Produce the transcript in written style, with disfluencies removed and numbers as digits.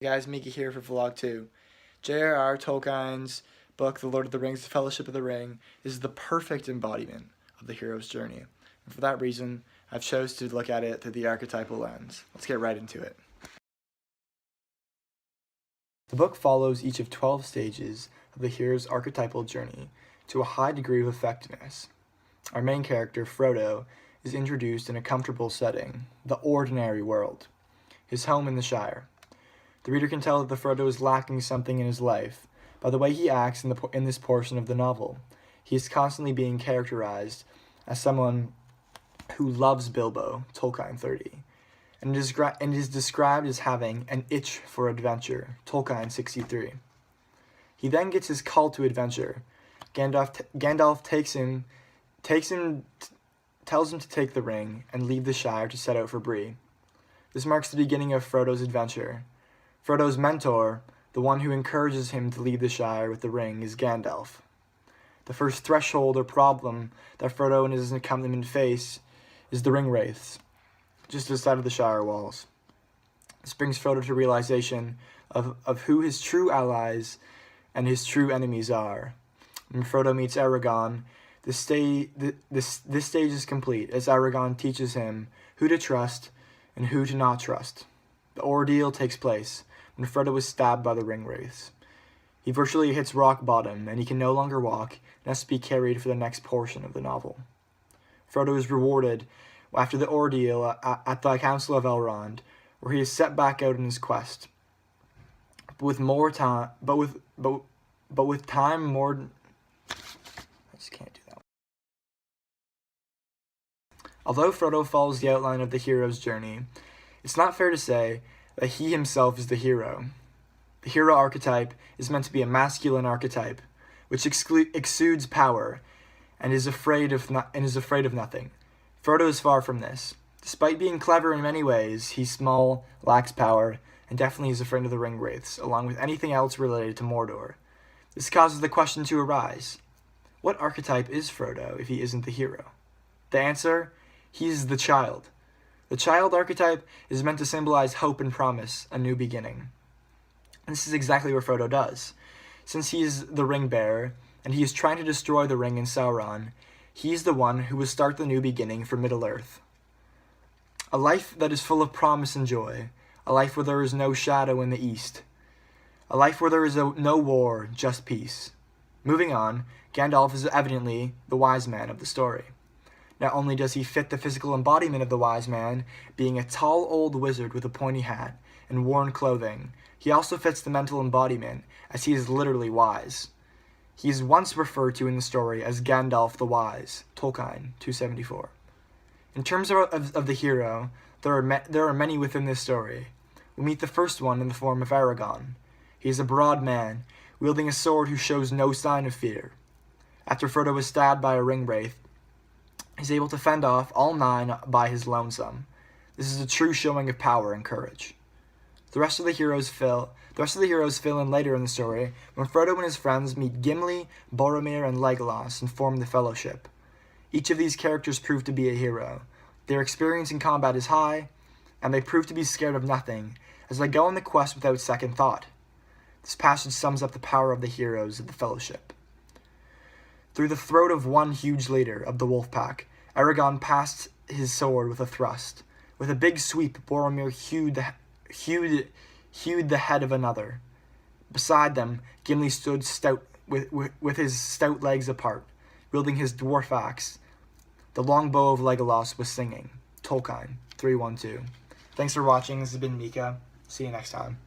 Hey guys, Mika here for Vlog 2. J.R.R. Tolkien's book, The Lord of the Rings, The Fellowship of the Ring, is the perfect embodiment of the hero's journey. And for that reason, I've chose to look at it through the archetypal lens. Let's get right into it. The book follows each of 12 stages of the hero's archetypal journey to a high degree of effectiveness. Our main character, Frodo, is introduced in a comfortable setting, the ordinary world, his home in the Shire. The reader can tell that the Frodo is lacking something in his life by the way he acts in this portion of the novel. He is constantly being characterized as someone who loves Bilbo, Tolkien 30, and is described as having an itch for adventure, Tolkien 63. He then gets his call to adventure. Gandalf tells him to take the ring and leave the Shire to set out for Bree. This marks the beginning of Frodo's adventure. Frodo's mentor, the one who encourages him to leave the Shire with the ring, is Gandalf. The first threshold or problem that Frodo and his accompaniment face is the ring wraiths, just outside of the Shire walls. This brings Frodo to realization of who his true allies and his true enemies are. When Frodo meets Aragorn, this stage is complete, as Aragorn teaches him who to trust and who to not trust. The ordeal takes place when Frodo is stabbed by the ring wraiths. He virtually hits rock bottom, and he can no longer walk and has to be carried for the next portion of the novel. Frodo is rewarded after the ordeal at the Council of Elrond, where he is set back out on his quest. With time, more. I just can't do that. Although Frodo follows the outline of the hero's journey, it's not fair to say that he himself is the hero. The hero archetype is meant to be a masculine archetype, which exudes power and is afraid of nothing. Frodo is far from this. Despite being clever in many ways, he's small, lacks power, and definitely is afraid of the ring wraiths, along with anything else related to Mordor. This causes the question to arise: what archetype is Frodo if he isn't the hero? The answer: he's the child. The child archetype is meant to symbolize hope and promise, a new beginning. And this is exactly what Frodo does. Since he is the ring bearer, and he is trying to destroy the ring in Sauron, he is the one who will start the new beginning for Middle-earth. A life that is full of promise and joy, a life where there is no shadow in the east, a life where there is no war, just peace. Moving on, Gandalf is evidently the wise man of the story. Not only does he fit the physical embodiment of the wise man, being a tall old wizard with a pointy hat and worn clothing, he also fits the mental embodiment, as he is literally wise. He is once referred to in the story as Gandalf the Wise, Tolkien 274. In terms of the hero, there are many within this story. We meet the first one in the form of Aragorn. He is a broad man, wielding a sword who shows no sign of fear. After Frodo is stabbed by a ring wraith, he's able to fend off all 9 by his lonesome. This is a true showing of power and courage. The rest of the heroes fill in later in the story when Frodo and his friends meet Gimli, Boromir, and Legolas and form the Fellowship. Each of these characters prove to be a hero. Their experience in combat is high, and they prove to be scared of nothing as they go on the quest without second thought. This passage sums up the power of the heroes of the Fellowship. Through the throat of one huge leader of the wolf pack, Aragorn passed his sword with a thrust. With a big sweep, Boromir hewed the head of another. Beside them, Gimli stood stout with his stout legs apart, wielding his dwarf axe. The long bow of Legolas was singing. Tolkien 312. Thanks for watching. This has been Mika. See you next time.